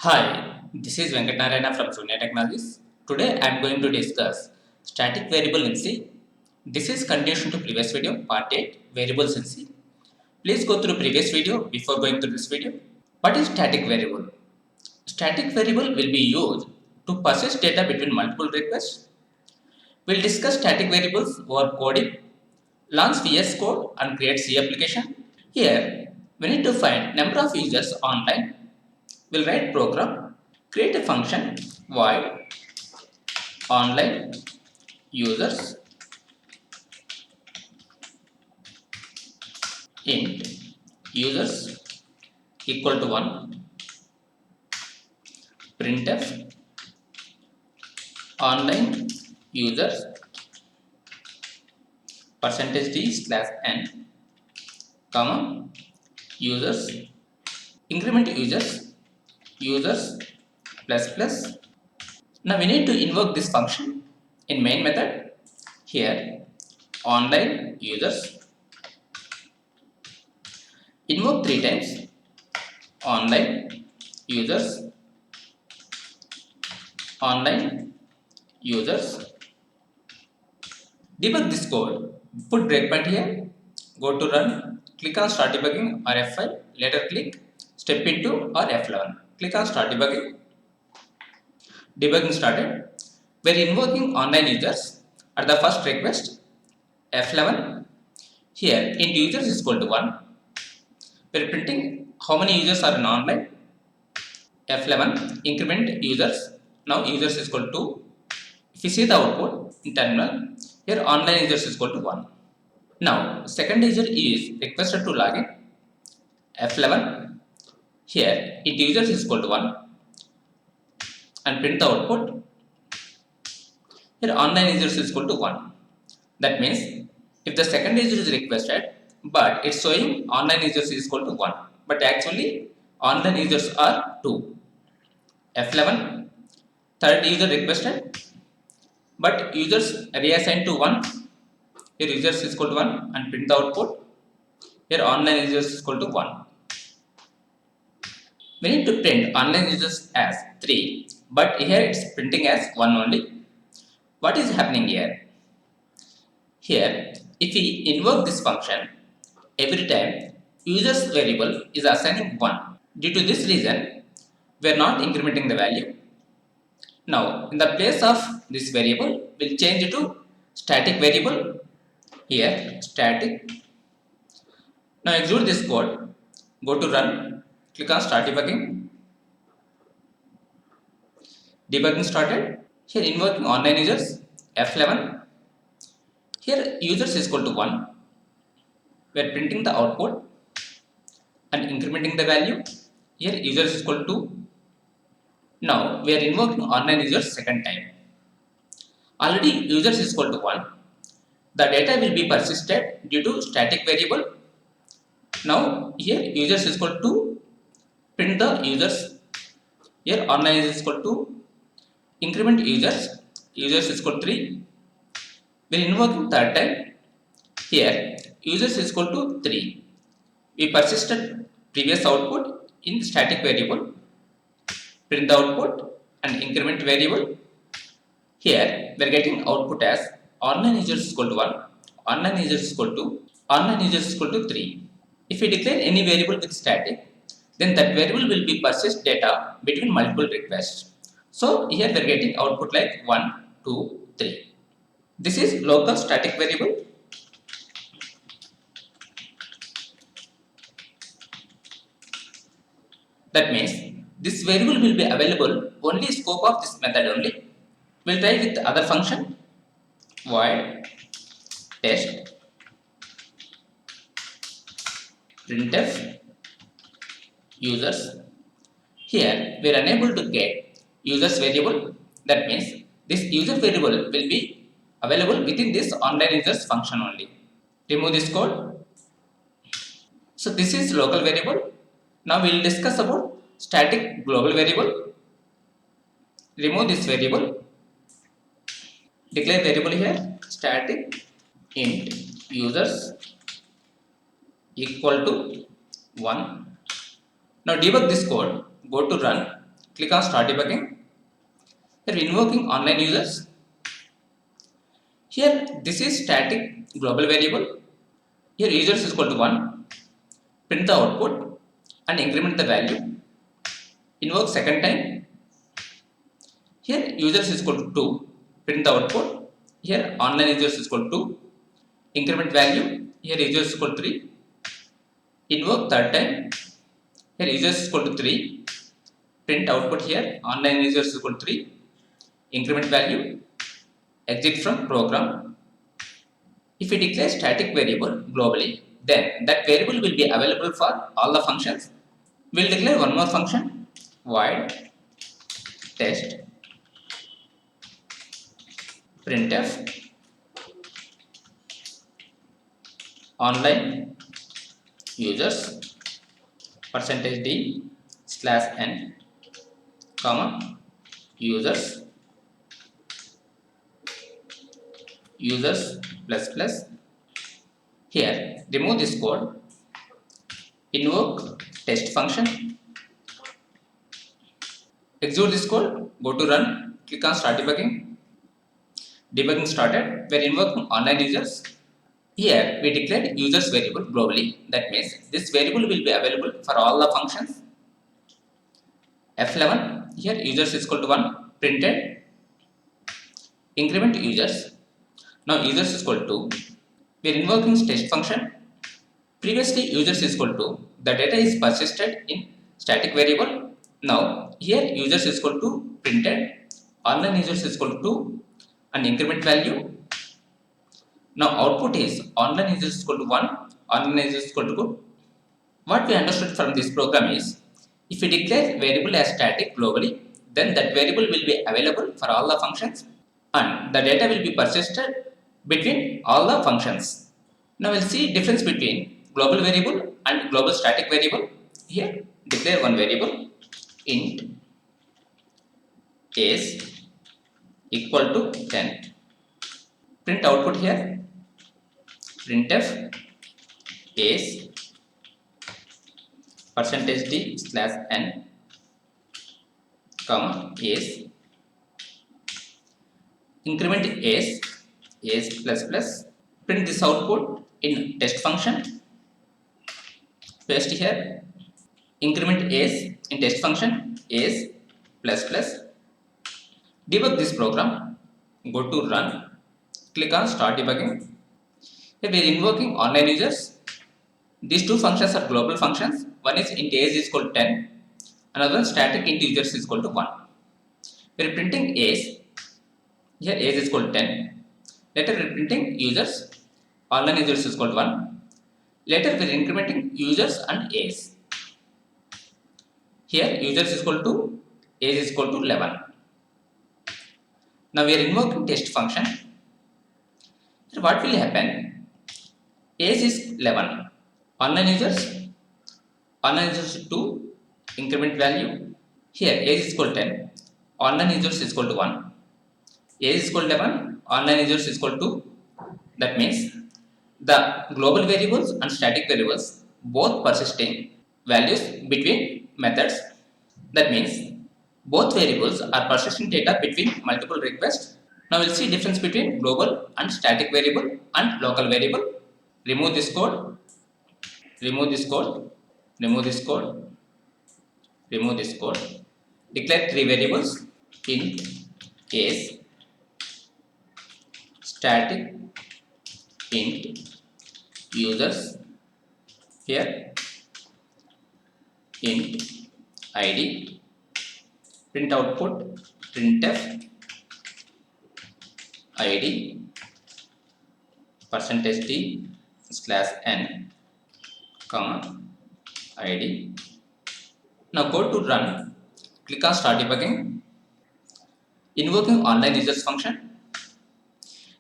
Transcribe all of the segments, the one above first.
Hi, this is Venkatarayana from Shunya Technologies. Today I am going to discuss static variable in C. This is continuation to previous video, part 8, variables in C. Please go through previous video before going to this video. What is static variable? Static variable will be used to persist data between multiple requests. We'll discuss static variables over coding, launch VS Code and create C application. Here, we need to find number of users online. We'll write program, create a function void online users int users equal to 1 printf online users percentage d slash n comma users increment users plus plus. Now we need to invoke this function in main method. Here online users invoke 3 times online users online users. Debug this code, put breakpoint here, go to run, click on start debugging or F5, later click step into or F11, click on start debugging. Debugging started. We're invoking online users at the first request F11. Here int users is equal to 1. We're printing how many users are in online. F11 increment users. Now users is equal to 2. If you see the output in terminal, here online users is equal to 1. Now second user is requested to login. F11 here int users is equal to 1 and print the output. Here online users is equal to 1. That means if the second user is requested but it's showing online users is equal to 1, but actually online users are 2. F11 third user requested but users reassigned to 1. Here users is equal to 1 and print the output. Here online users is equal to 1. We need to print online users as 3, but here it's printing as 1 only. What is happening here? Here, if we invoke this function, every time users variable is assigning 1. Due to this reason, we are not incrementing the value. Now, in the place of this variable, we'll change it to static variable. Here, static. Now, execute this code. Go to run. Click on start debugging. Debugging started. Here, invoking online users. F11. Here, users is equal to 1. We are printing the output and incrementing the value. Here, users is equal to 2. Now, we are invoking online users second time. Already, users is equal to 1. The data will be persisted due to static variable. Now, here users is equal to print the users. Here online is equal to increment users is equal to 3. We are invoking third time. Here users is equal to 3. We persisted previous output in static variable, print the output and increment variable. Here we are getting output as online users is equal to 1, online users is equal to, online users is equal to 3. If we declare any variable with static, then that variable will be persist data between multiple requests. So here we are getting output like 1, 2, 3. This is local static variable. That means this variable will be available only scope of this method only. We'll try with the other function void test printf users. Here we are unable to get users variable. That means this user variable will be available within this online users function only. Remove this code. So this is local variable. Now we will discuss about static global variable. Remove this variable. Declare variable here static int users equal to 1. Now debug this code. Go to run. Click on Start Debugging. Here invoking online users. Here this is static global variable. Here users is equal to 1. Print the output and increment the value. Invoke second time. Here users is equal to 2. Print the output. Here online users is equal to 2. Increment value. Here users is equal to 3. Invoke third time. Here users is equal to 3. Print output here. Online users is equal to 3. Increment value. Exit from program. If we declare static variable globally, then that variable will be available for all the functions. We'll declare one more function, void test printf online users %d /n comma users plus plus. Here remove this code, invoke test function, execute this code, go to run, click on start debugging. Debugging started. We're invoking online users. Here we declared users variable globally. That means this variable will be available for all the functions. F11. Here users is equal to 1. Printed. Increment users. Now users is equal to 2. We are invoking test function. Previously users is equal to, the data is persisted in static variable. Now here users is equal to printed, online users is equal to 2 and increment value. Now output is online users is equal to 1, online users is equal to 2. What we understood from this program is, if we declare variable as static globally, then that variable will be available for all the functions and the data will be persisted between all the functions. Now we'll see difference between global variable and global static variable. Here declare one variable int is equal to 10. Print output here, printf is %d /n comma is increment is plus plus. Print this output in test function. Paste here. Increment is in test function is plus plus. Debug this program. Go to run. Click on start debugging. Here we are invoking online users. These two functions are global functions. One is int age is equal to 10. Another one static int users is equal to 1. We are printing age. Here age is equal to 10. Later we are printing users. Online users is equal to 1. Later we are incrementing users and age. Here users is equal to age is equal to 11. Now we are invoking test function. Here what will happen? Age is 11. Online users 2, increment value. Here age is equal to 10. Online users is equal to 1. Age is equal to 11. Online users is equal to 2. That means the global variables and static variables both persisting values between methods. That means both variables are persisting data between multiple requests. Now we'll see difference between global and static variable and local variable. Remove this code. Remove this code. Remove this code. Remove this code. Declare three variables int case static int users. Here int id. Print output printf id %d /n comma id. Now go to run. Click on start debugging. Invoking online users function.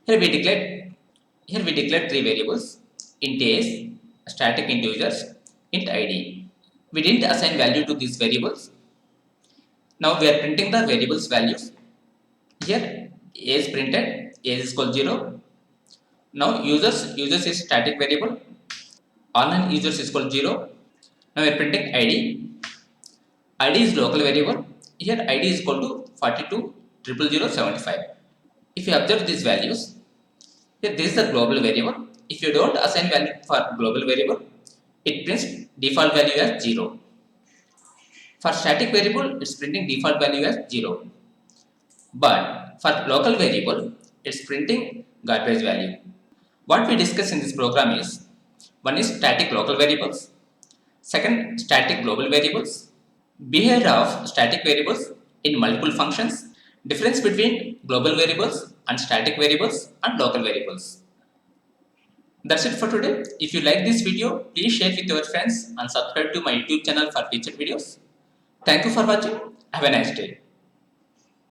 Here we declared three variables int age, static int users, int id. We didn't assign value to these variables. Now we are printing the variables values. Here age printed, age is equal to 0. Now users is static variable, online users is equal to 0. Now we are printing id. id is local variable, Here id is equal to 420075. If you observe these values, here this is the global variable. If you don't assign value for global variable, it prints default value as 0. For static variable, it's printing default value as 0. But for local variable, it's printing garbage value. What we discuss in this program is, one is static local variables, second static global variables, behavior of static variables in multiple functions, difference between global variables and static variables and local variables. That's it for today. If you like this video, please share with your friends and subscribe to my YouTube channel for future videos. Thank you for watching. Have a nice day.